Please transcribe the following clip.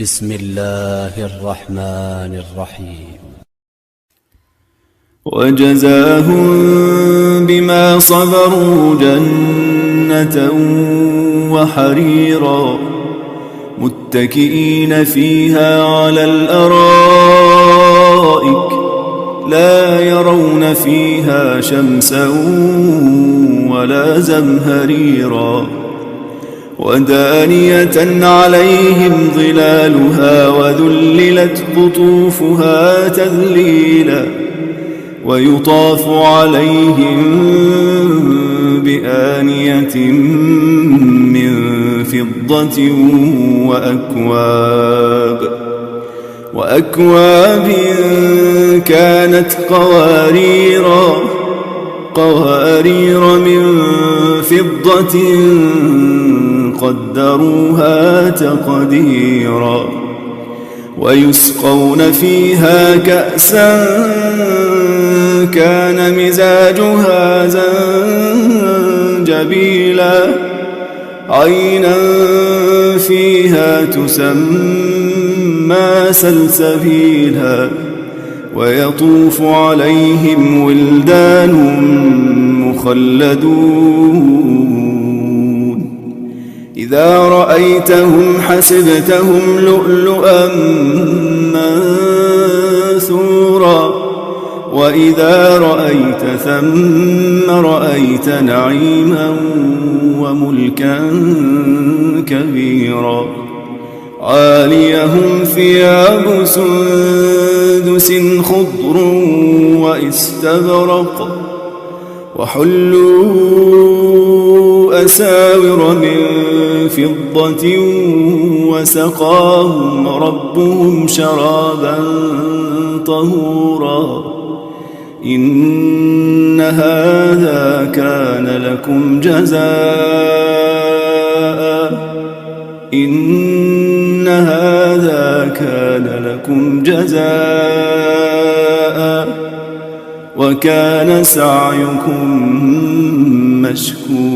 بسم الله الرحمن الرحيم. وجزاهم بما صبروا جنة وحريرا متكئين فيها على الأرائك لا يرون فيها شمسا ولا زمهريرا ودانية عليهم ظلالها وذللت قطوفها تذليلا ويطاف عليهم بآنية من فضة وأكواب كانت قوارير من فضة قدروها تقديرا ويسقون فيها كأسا كان مزاجها زنجبيلا عينا فيها تسمى سلسبيلا ويطوف عليهم ولدان مخلدون إذا رأيتهم حسبتهم لؤلؤا منثورا وإذا رأيت ثم رأيت نعيما وملكا كبيرا عاليهم ثياب سندس خضر واستبرق وحلوا أساور من فضة وسقاهم ربهم شرابا طهورا إن هذا كان لكم جزاء وكان سعيكم مشكورا.